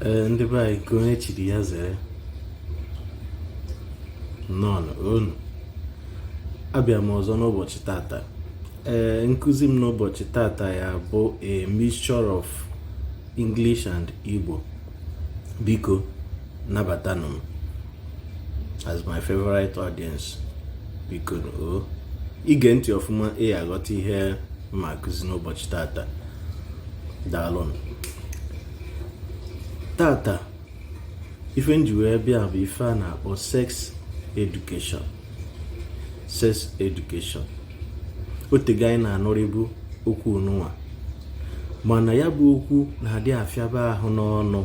Ndị be anyị nke onye chiri ya zere nnọọ unu abịa m ọzọ n'ụbọchị tata. Nkụzi m n'ụbọchị tata ya bụ a mixture of English and Igbo. Biko nabatanụ m as my favorite audience. Biko ige ntị ọfụma aghọta ihe ma akụzi n'ụbọchị tata. Daalụnụ. Tata ife nji wee bịa bụ ife a na-akpọ sex education. Otego anyị na-anụrịbụ okwu n'ụwa, mana ya bụ okwu na-adị afịaba ahụ n'ọnụ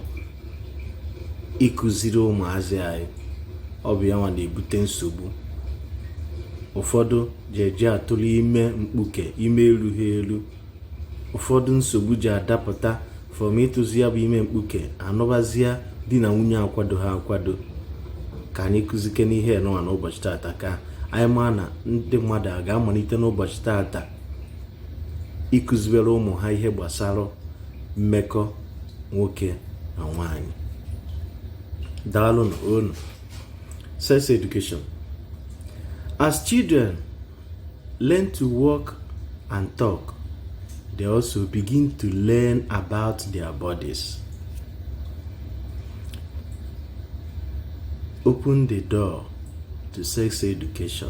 ịkụziri ụmụazị anyị. Ọ bụ ya nwa na-ebute nsogbu. Ụfọdụ ji atụrụ ime mkpuke, ime erughị elu. Ụfọdụ nsogbu ji adapụta from ịtụzi ya bụ ime mkpuke, anụbazia di na nwunye akwado ha akwado. Ka anyị kụzike n'ihe nọwa n'ụbọchị tata, ka anyị maa na ndị mmadụ a ga-amalite n'ụbọchị tata ịkụzibere ụmụ ha ihe gbasara mmekọ nwoke na nwanyị. Daalụ unu. Sex education. As children learn to walk and talk, they also begin to learn about their bodies. Open the door to sex education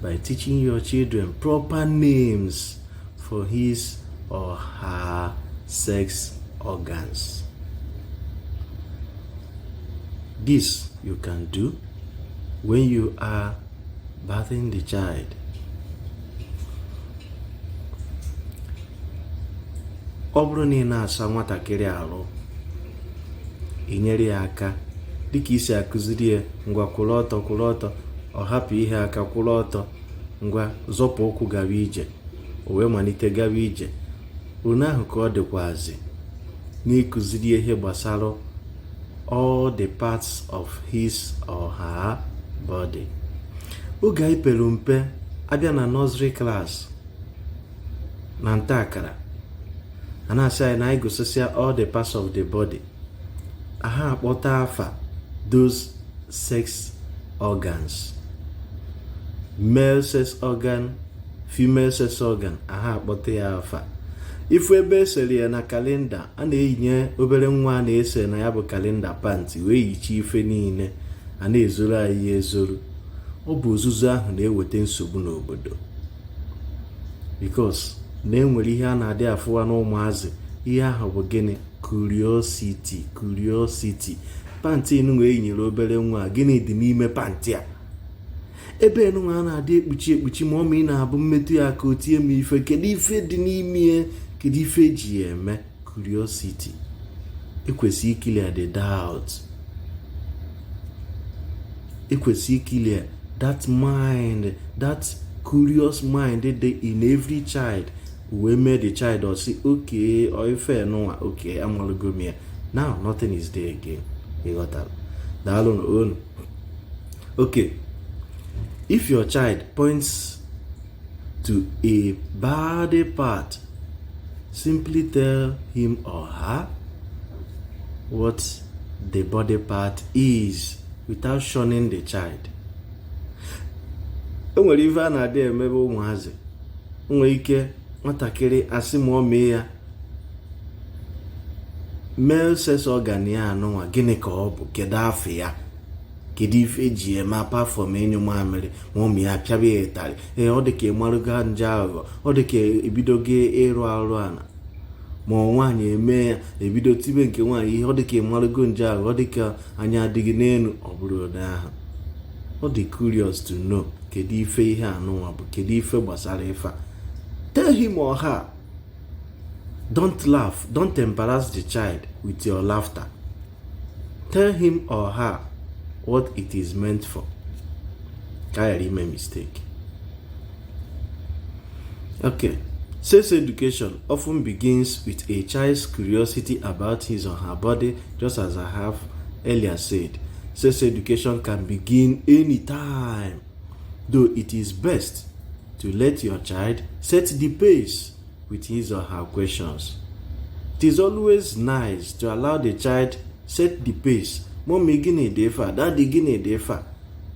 by teaching your children proper names for his or her sex organs. This you can do when you are bathing the child. Ọ bụrụ na ị na-asa nwatakịrị arụ, inyere ya aka dịka isi akụziri ya, ngwa kwụrụ ọtọ, ọ hapụ ihe aka kwụrụ ọtọ, ngwa zọpụ ụkwụ gawa ije, o wee malite gawa ije. Unu ahụ ka ọ dịkwazi n'ịkụziri ihe gbasara all the parts of his or her body. Oge anyị pere mpe, abịa na nursery class na nta akara, a na-asị anyị na anyị gosisia all the parts of the body. Aha akpọta afa those sex organs. Male sex organ, female sex organ, aha akpọta ya afa. Ifu ebe esere ya na kalenda, a na-eyinye obere nwa a na-ese na ya bụ kalenda panti wee yichi ife niile, a na-ezoro anyị ezoro. Ọ bụ ozuzu ahụ na-eweta nsogbu n'obodo, because na-enwere ihe a na-adị afụwa n'ụmụazị. Ihe ahụ bụ gịnị? Curiosity. Panti nwa eyinyere obere nwa, gịnị dị n'ime panti a? Ebe nwa a na-adị ekpuchi ma ọ ma ị na-abụ mmetụ ya ka o tie m ife, kedu ife dị n'ime, kedu ife eji ya eme? Curiosity. Ekwesị clear the doubt. Ekwesị clear that mind, that curious mind dị in every child. We made the child or say, okay, or if no, okay, I'm gonna go here. Now nothing is there again. You got that? That okay. If your child points to a body part, simply tell him or her what the body part is without shunning the child. Enwere ife a na-adị emebe ụmụazị. Nwere ike nwatakịrị asị ma ọ mee ya male sex organ ya anụnwa, gịnị ka ọ bụ? Kedu afọ ya? Kedu ife eji eme apart from enyo mamịrị ma ụmụ ya pịaba ya ịtarị? Ọ dị ka ịmarụga nje aghụghọ, ọ dị ka ebidogo ịrụ arụ ana. Ma nwaanyị eme ya ebido tibe nke nwaanyị ihe, ọ dị ka ịmarụgo nje aghụghọ, ọ dị ka anya adịghị n'elu. Ọ bụrụ ụdị ahụ, ọ dị curious to know kedu ife ihe anụnwa bụ, kedu ife gbasara ife a. Tell him or her. Don't laugh. Don't embarrass the child with your laughter. Tell him or her what it is meant for. Can't make a mistake. Okay. Sex education often begins with a child's curiosity about his or her body, just as I have earlier said. Sex education can begin anytime, though it is best to let your child set the pace with his or her questions. It is always nice to allow the child set the pace. Mommy gịnị dị fa, daddy gịnị dị fa.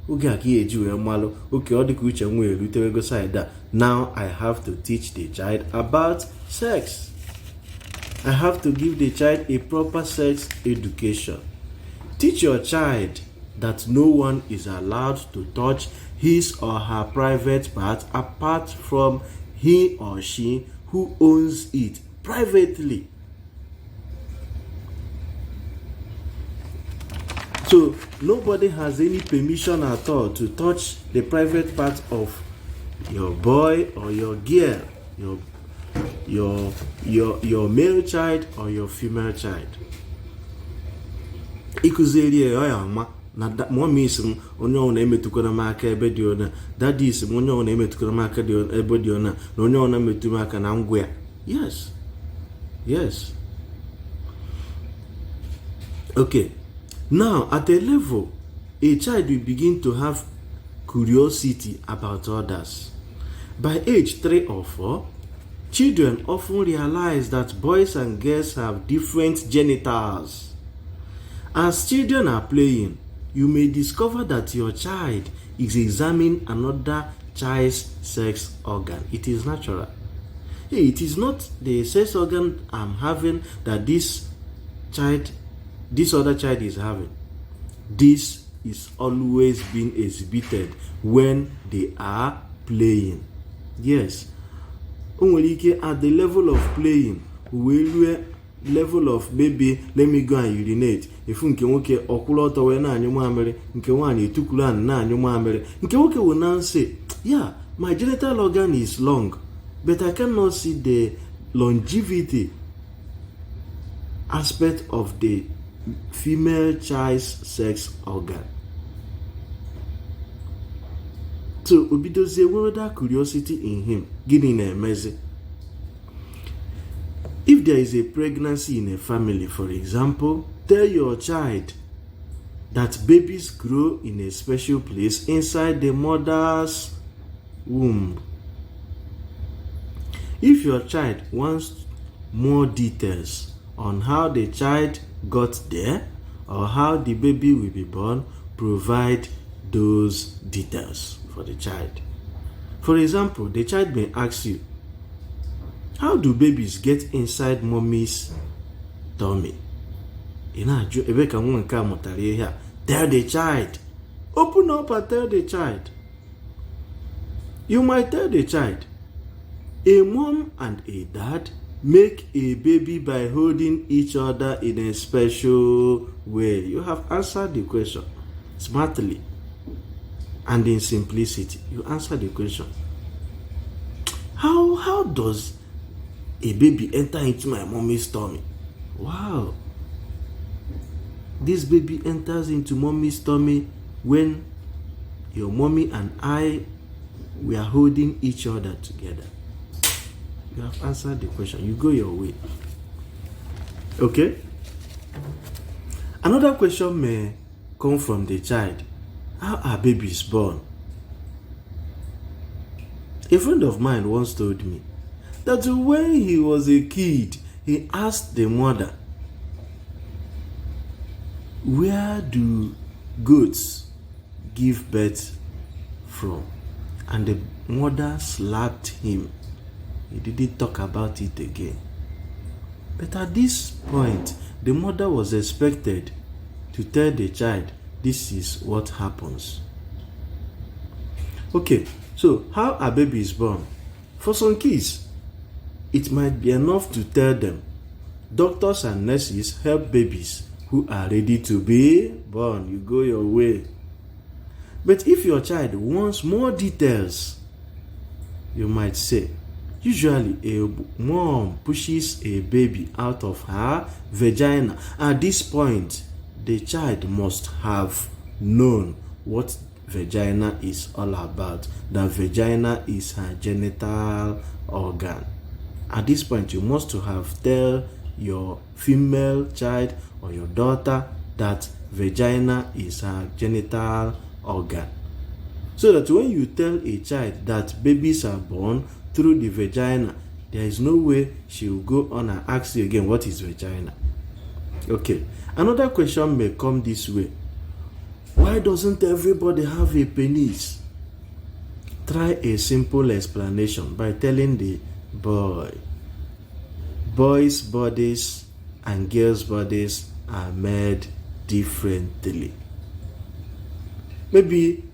Oge a ka ya eji wee malụ, okay, ọ dịka uche nwe erutewego side a. Now I have to teach the child about sex. I have to give the child a proper sex education. Teach your child that no one is allowed to touch his or her private part apart from he or she who owns it privately. So nobody has any permission at all to touch the private part of your boy or your girl, your male child or your female child. Ikuzeri ya ama na mommy is onye ọ na-emetụkwana m aka ebe dị ona, daddy is onye ọ na-emetụkwana m aka ebe dị ona, na onye ọ na-emetụ m aka na ngwa ya. Yes. Okay. Now, at a level, a child will begin to have curiosity about others. By age 3 or 4, children often realize that boys and girls have different genitals. As children are playing, you may discover that your child is examining another child's sex organ. It is natural. Hey, it is not the sex organ I'm having that this other child is having. This is always being exhibited when they are playing. Yes. At the level of playing, level of maybe let me go and urinate. If nke nwoke ọkwụlọtọ wee na-anyụ mamịrị, nke nwaanyị etukulu anụ na-anyụ mamịrị, nke nwoke will now say, yeah, my genital organ is long, but I cannot see the longevity aspect of the female child's sex organ. So obidozie nwere that curiosity in him. Gịnị na-emezi? If there is a pregnancy in a family, for example, tell your child that babies grow in a special place inside the mother's womb. If your child wants more details on how the child got there or how the baby will be born, provide those details for the child. For example, the child may ask you, how do babies get inside mommy's tummy? Tell the child. Open up and tell the child. You might tell the child, a mom and a dad make a baby by holding each other in a special way. You have answered the question smartly and in simplicity. You answer the question. How does a baby enter into my mommy's tummy? Wow. This baby enters into mommy's tummy when your mommy and I we are holding each other together. You have answered the question. You go your way. Okay? Another question may come from the child. How are babies born? A friend of mine once told me that when he was a kid, he asked the mother, where do goats give birth from? And the mother slapped him. He didn't talk about it again. But at this point, the mother was expected to tell the child, this is what happens. Okay, so how are babies born? For some kids, it might be enough to tell them. Doctors and nurses help babies who are ready to be born. You go your way. But if your child wants more details, you might say, usually a mom pushes a baby out of her vagina. At this point, the child must have known what vagina is all about. The vagina is her genital organ. At this point, you must have tell your female child or your daughter that vagina is her genital organ. So that when you tell a child that babies are born through the vagina, there is no way she will go on and ask you again, what is vagina? Okay, another question may come this way. Why doesn't everybody have a penis? Try a simple explanation by telling the boy, boys' bodies and girls' bodies are made differently. Maybe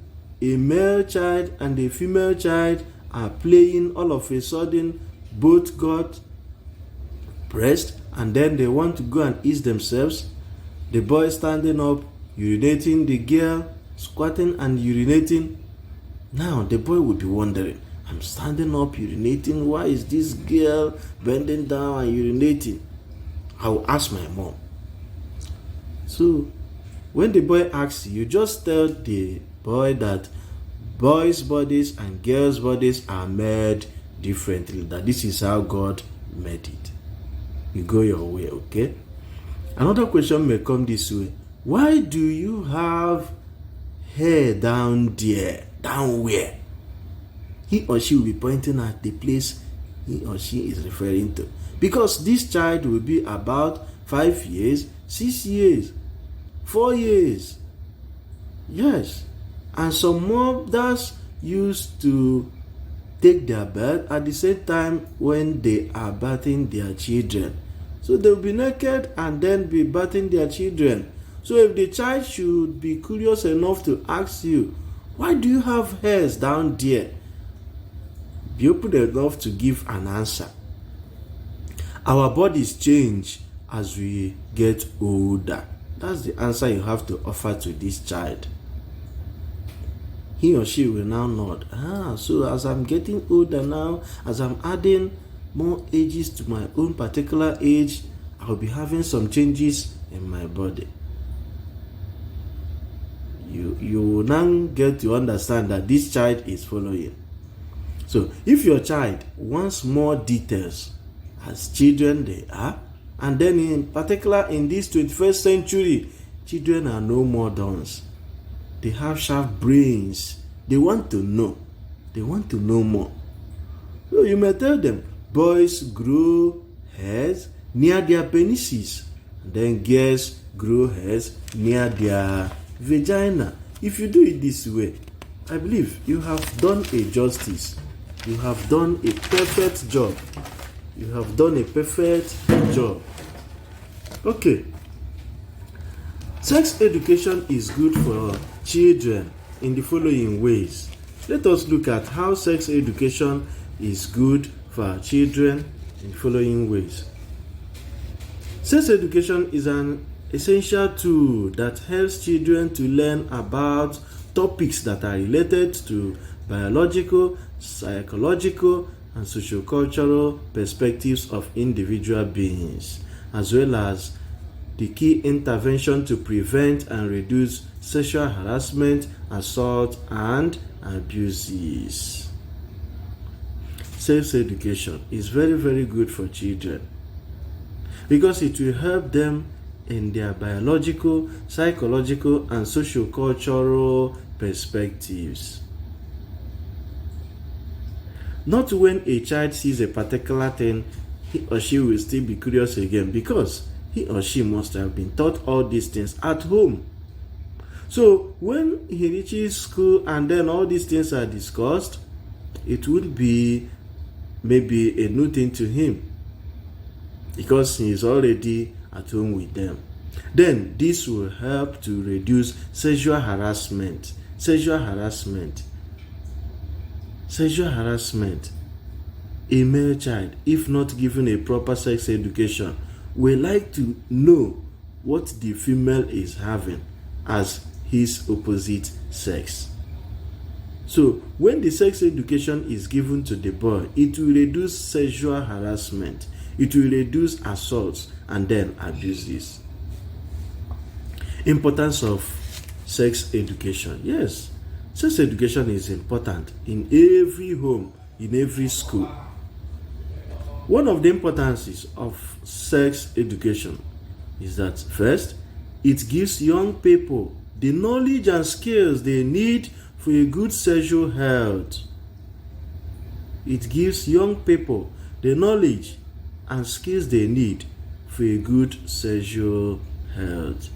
a male child and a female child are playing, all of a sudden both got breast, and then they want to go and ease themselves. The boy standing up, urinating, the girl squatting and urinating. Now the boy would be wondering, I'm standing up urinating, why is this girl bending down and urinating? I'll ask my mom. So when the boy asks you, just tell the boy that boys' bodies and girls' bodies are made differently, that this is how God made it. You go your way, okay? Another question may come this way. Why do you have hair down there? Down where? He or she will be pointing at the place he or she is referring to. Because this child will be about 5 years, 6 years, 4 years. Yes. And some mothers used to take their birth at the same time when they are bathing their children. So they will be naked and then be bathing their children. So if the child should be curious enough to ask you, why do you have hairs down there? Be open enough to give an answer. Our bodies change as we get older. That's the answer you have to offer to this child. He or she will now nod. So as I'm getting older now, as I'm adding more ages to my own particular age, I'll be having some changes in my body. You will now get to understand that this child is following. So if your child wants more details, as children they are, and then in particular in this 21st century, children are no more dons. They have sharp brains. They want to know. They want to know more. So you may tell them, boys grow hairs near their penises, and then girls grow hairs near their vagina. If you do it this way, I believe you have done a justice. You have done a perfect job. You have done a perfect job. Okay. Sex education is good for children in the following ways. Let us look at how sex education is good for our children in the following ways. Sex education is an essential tool that helps children to learn about topics that are related to biological, psychological, and sociocultural perspectives of individual beings, as well as the key intervention to prevent and reduce sexual harassment, assault, and abuses. Sex education is very, very good for children because it will help them in their biological, psychological, and sociocultural perspectives. Not when a child sees a particular thing, he or she will still be curious again, because he or she must have been taught all these things at home. So when he reaches school and then all these things are discussed, it would be maybe a new thing to him because he is already at home with them. Then this will help to reduce sexual harassment. Sexual harassment. A male child, if not given a proper sex education, will like to know what the female is having as his opposite sex. So when the sex education is given to the boy, it will reduce sexual harassment, it will reduce assaults and then abuses. Importance of sex education. Yes, sex education is important in every home, in every school. One of the importances of sex education is that first, it gives young people the knowledge and skills they need for a good sexual health. It gives young people the knowledge and skills they need for a good sexual health.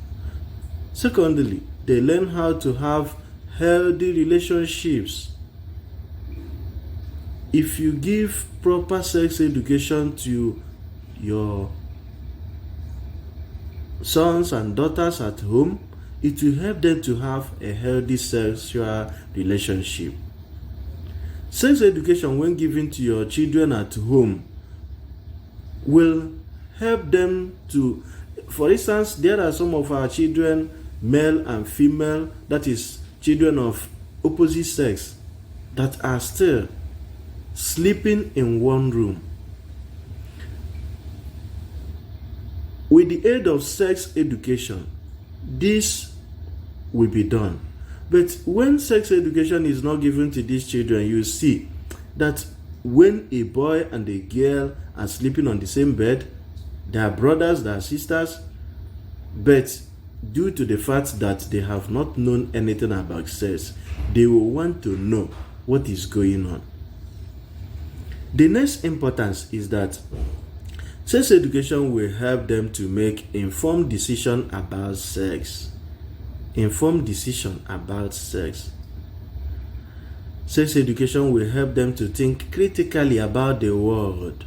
Secondly, they learn how to have healthy relationships. If you give proper sex education to your sons and daughters at home, it will help them to have a healthy sexual relationship. Sex education, when given to your children at home, will help them to, for instance, there are some of our children, male and female, that is, children of opposite sex, that are still sleeping in one room. With the aid of sex education, this will be done. But when sex education is not given to these children, you see that when a boy and a girl are sleeping on the same bed, they are brothers, they are sisters, but due to the fact that they have not known anything about sex, they will want to know what is going on. The next importance is that sex education will help them to make informed decision about sex. Informed decision about sex. Sex education will help them to think critically about the world.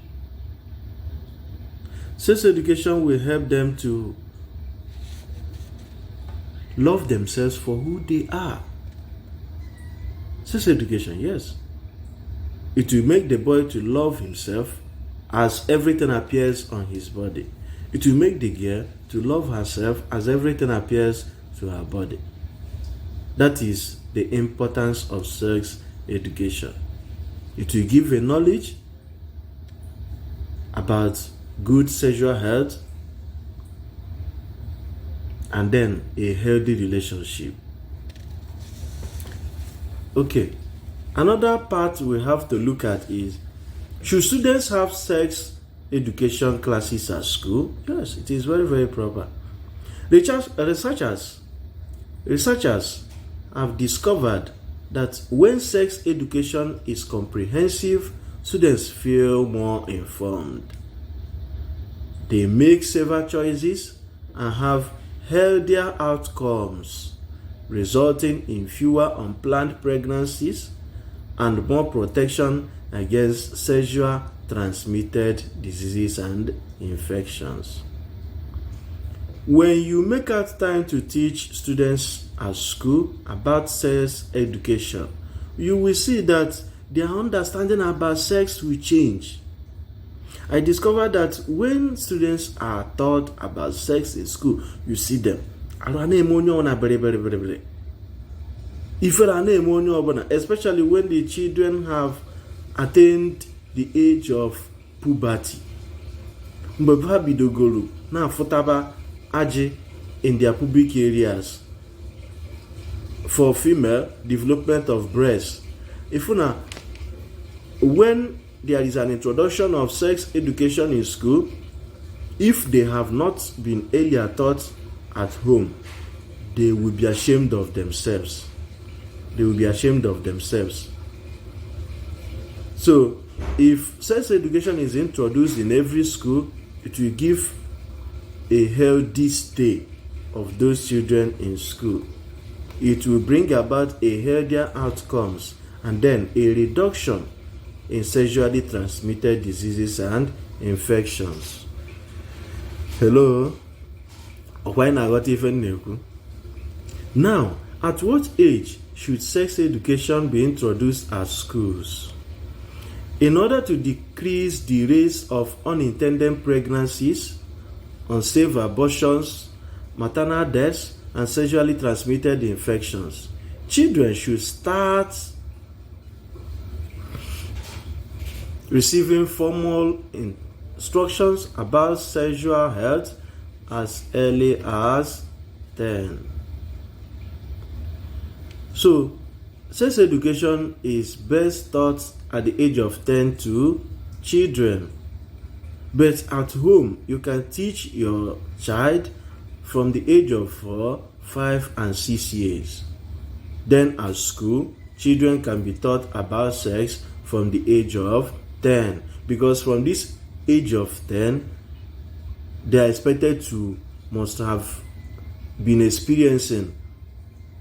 Sex education will help them to love themselves for who they are. Sex education, yes. It will make the boy to love himself as everything appears on his body. It will make the girl to love herself as everything appears to her body. That is the importance of sex education. It will give a knowledge about good sexual health and then a healthy relationship. Okay, another part we have to look at is, should students have sex education classes at school? Yes, it is very, very proper. Researchers have discovered that when sex education is comprehensive, students feel more informed. They make safer choices and have healthier outcomes, resulting in fewer unplanned pregnancies and more protection against sexually transmitted diseases and infections. When you make out time to teach students at school about sex education, you will see that their understanding about sex will change. I discovered that when students are taught about sex in school, you see them. Especially when the children have attained the age of puberty. In their pubic areas. For female, development of breasts. When there is an introduction of sex education in school, if they have not been earlier taught at home, they will be ashamed of themselves. They will be ashamed of themselves. So, if sex education is introduced in every school, it will give a healthy stay of those children in school. It will bring about a healthier outcomes and then a reduction in sexually transmitted diseases and infections. Hello? Now, at what age should sex education be introduced at schools? In order to decrease the rates of unintended pregnancies, unsafe abortions, maternal deaths, and sexually transmitted infections, children should start receiving formal instructions about sexual health as early as 10. So, sex education is best taught at the age of 10 to children. But at home, you can teach your child from the age of 4, 5, and 6 years. Then at school, children can be taught about sex from the age of 10. Because from this age of 10, they are expected to must have been experiencing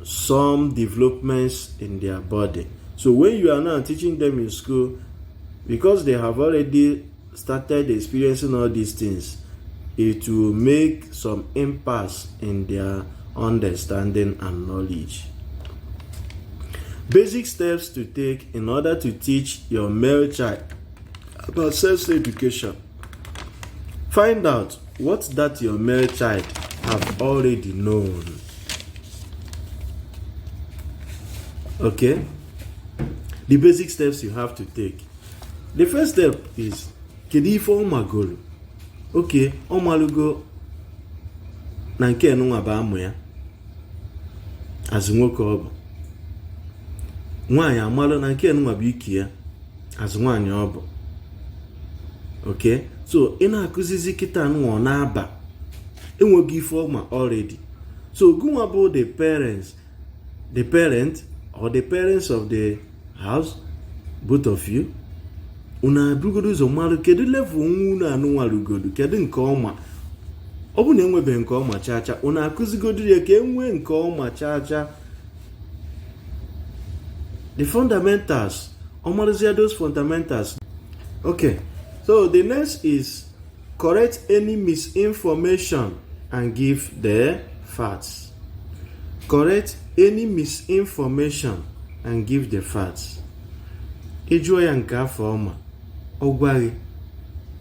some developments in their body. So when you are now teaching them in school, because they have already started experiencing all these things, it will make some impasse in their understanding and knowledge. Basic steps to take in order to teach your male child about sex education. Find out what that your male child have already known. Okay? The basic steps you have to take. The first step is kedu ife ọmagolo. Okay, ọmalugo na nke enunwa ba amụ ya as nwoke ọ bụ. Nwaanyị amalụ na nke enunwa bụ ike ya as nwaanyị ọ bụ. Okay? So ị na-akụzizi kịta nwa na-aba enweghị ife ọma already. So gụnwa bụ the parent or the parents of the house, both of you, una bugodo ụzọ mmadụ kedu level nwa unu anụnwa rugodo, kedu nke ọma. Ọ bụ na enwebeghị nke ọma chacha, una akụzigodo ya ka enwee nke ọma chacha. The fundamentals, ọmarụzia those fundamentals. Okay, so the next is correct any misinformation and give the facts. Correct any misinformation and give the facts. Ịjụọ ya nke afọ ọma, ọ gwa gị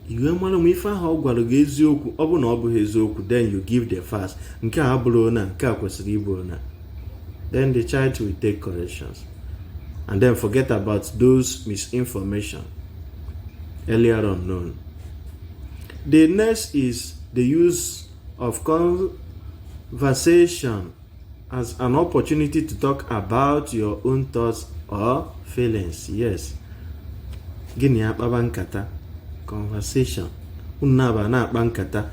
iwe mara m ife ahụ ọ gwara gị eziokwu, ọ bụ na ọ bụghị eziokwu, then you give the facts. Nke a bụrụ na nke a kwesịrị ịbụ na. Then the child will take corrections and then forget about those misinformation earlier on known. The next is the use of conversation as an opportunity to talk about your own thoughts or feelings. Yes. Gini akpaba nkata. Conversation. Unaba na akpa nkata.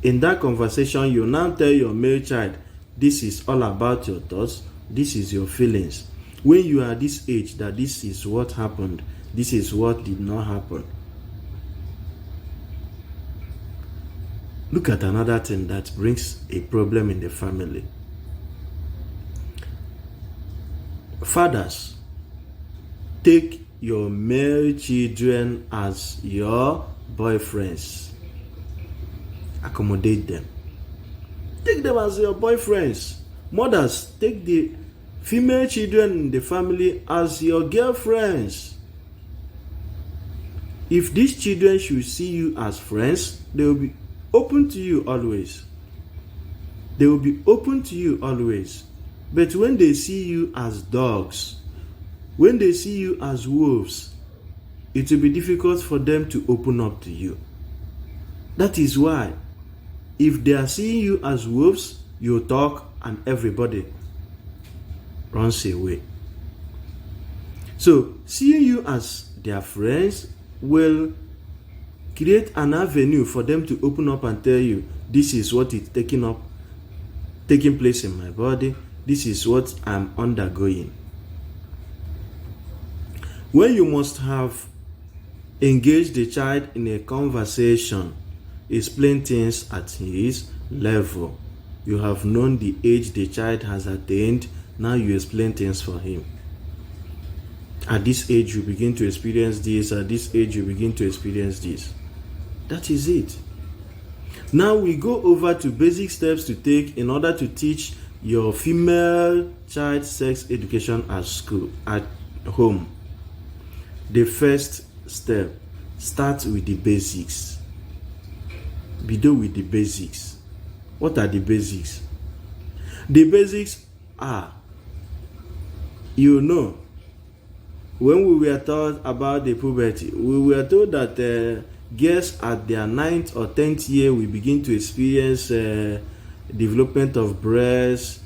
In that conversation, you now tell your male child, this is all about your thoughts, this is your feelings. When you are this age, that this is what happened, this is what did not happen. Look at another thing that brings a problem in the family. Fathers, take your male children as your boyfriends. Accommodate them. Take them as your boyfriends. Mothers, take the female children in the family as your girlfriends. If these children should see you as friends, they will be open to you always. They will be open to you always. But when they see you as dogs, when they see you as wolves, it will be difficult for them to open up to you. That is why, if they are seeing you as wolves, you talk and everybody runs away. So, seeing you as their friends will create an avenue for them to open up and tell you, this is what is taking place in my body, this is what I'm undergoing. When you must have engaged the child in a conversation, explain things at his level. You have known the age the child has attained, now you explain things for him. At this age you begin to experience this, at this age you begin to experience this. That is it. Now we go over to basic steps to take in order to teach your female child sex education at school, at home. The first step, start with the basics. Begin with the basics. What are the basics? The basics are, when we were taught about the puberty, we were told that girls at their 9th or 10th year will begin to experience development of breasts,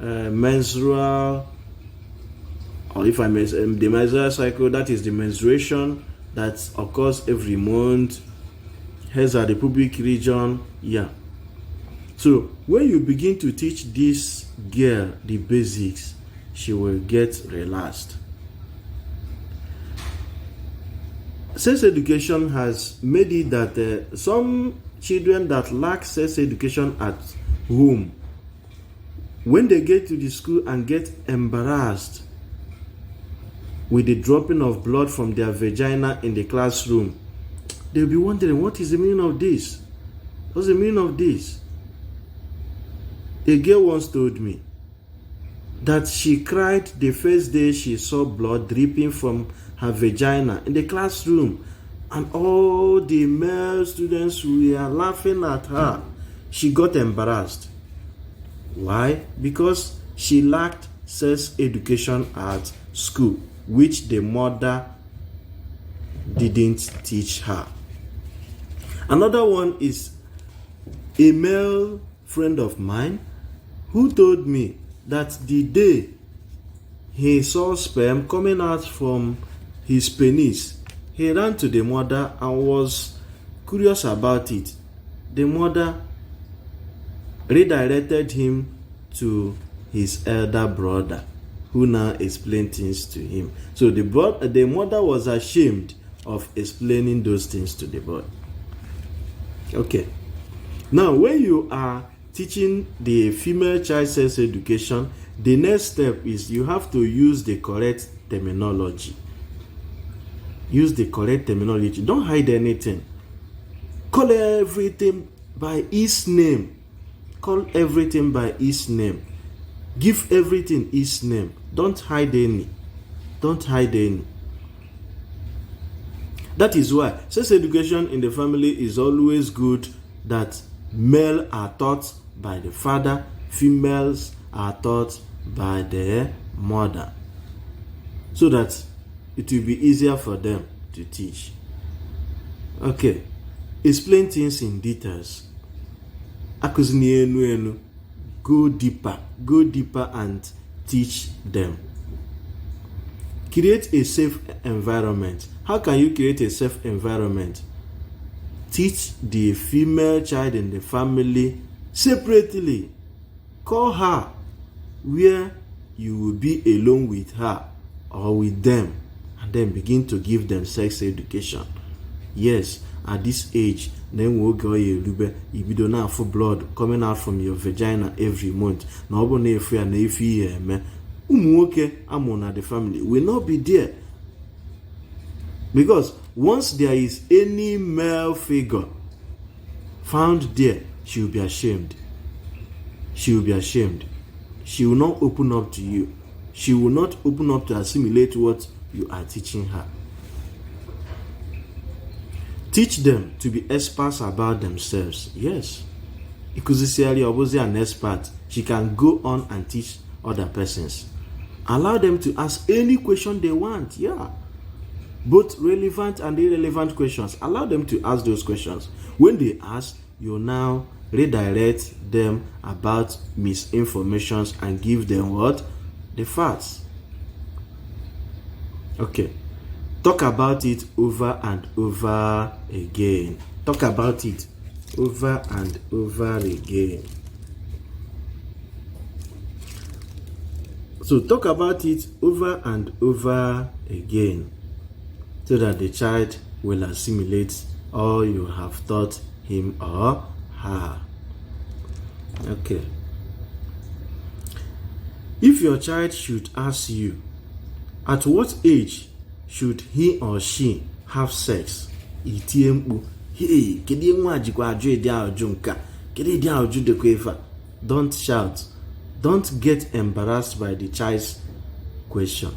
menstrual, or if I may say, the menstrual cycle, that is the menstruation that occurs every month. Here's the pubic region. Yeah. So when you begin to teach this girl the basics, she will get relaxed. Sex education has made it that some children that lack sex education at home, when they get to the school and get embarrassed with the dropping of blood from their vagina in the classroom, they'll be wondering, what is the meaning of this? What's the meaning of this? A girl once told me that she cried the first day she saw blood dripping from her vagina in the classroom, and all the male students were laughing at her. She got embarrassed. Why? Because she lacked sex education at school, which the mother didn't teach her. Another one is a male friend of mine who told me that the day he saw sperm coming out from his penis, he ran to the mother and was curious about it. The mother redirected him to his elder brother, who now explained things to him. So the mother was ashamed of explaining those things to the boy. Okay. Now, when you are teaching the female child sex education, the next step is you have to use the correct terminology. Use the correct terminology. Don't hide anything. Call everything by its name. Call everything by its name. Give everything its name. Don't hide any. Don't hide any. That is why sex education in the family is always good, that male are taught by the father, females are taught by the mother, so that it will be easier for them to teach. Okay, explain things in details. Go deeper and teach them. Create a safe environment. How can you create a safe environment? Teach the female child in the family separately. Call her where you will be alone with her or with them, and then begin to give them sex education. Yes, at this age, then we'll go you don't have full blood coming out from your vagina every month. Now, if you are the family will not be there, because once there is any male figure found there, she will be ashamed. She will be ashamed. She will not open up to you. She will not open up to assimilate what you are teaching her. Teach them to be experts about themselves. Yes. Ikusisiali Obozi an expert. She can go on and teach other persons. Allow them to ask any question they want. Yeah. Both relevant and irrelevant questions. Allow them to ask those questions. When they ask, you now redirect them about misinformations and give them what? The facts. Okay. Talk about it over and over again. Talk about it over and over again. So talk about it over and over again, so that the child will assimilate all you have taught him or her. Okay. If your child should ask you, at what age should he or she have sex? Don't shout. Don't get embarrassed by the child's question.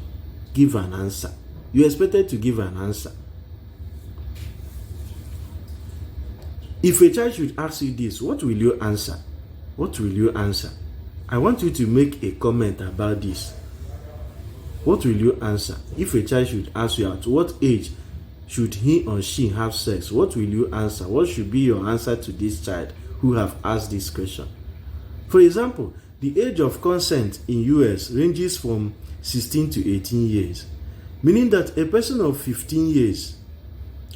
Give an answer. You're expected to give an answer. If a child should ask you this, what will you answer? What will you answer? I want you to make a comment about this. What will you answer? If a child should ask you, at what age should he or she have sex? What will you answer? What should be your answer to this child who have asked this question? For example, the age of consent in US ranges from 16 to 18 years, meaning that a person of 15 years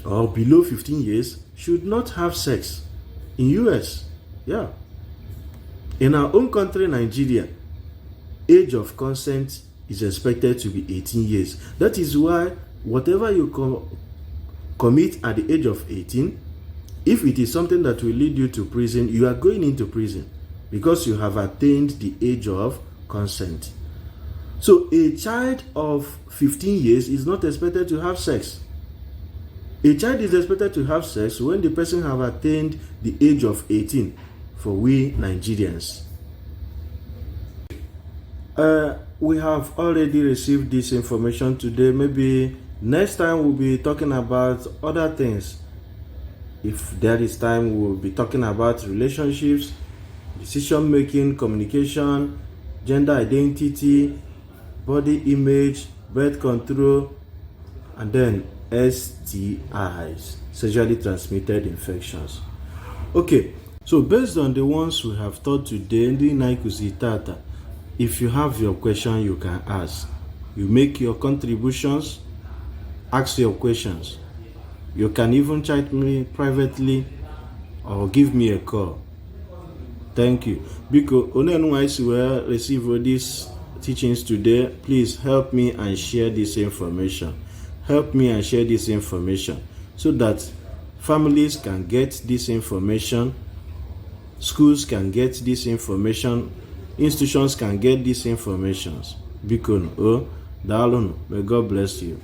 or below 15 years should not have sex in US. Yeah. In our own country, Nigeria, age of consent is expected to be 18 years. That is why whatever you commit at the age of 18 If it is something that will lead you to prison, you are going into prison because you have attained the age of consent. So a child of 15 years is not expected to have sex. A child is expected to have sex when the person have attained the age of 18 for we Nigerians. We have already received this information today. Maybe next time we'll be talking about other things. If there is time, we'll be talking about relationships, decision making, communication, gender identity, body image, birth control, and then STIs, sexually transmitted infections. Okay, so based on the ones we have taught today, if you have your question, you can ask. You make your contributions, ask your questions. You can even chat me privately or give me a call. Thank you. Because once you will receive these teachings today, please help me and share this information. Help me and share this information so that families can get this information, schools can get this information, institutions can get these informations. Because, may God bless you.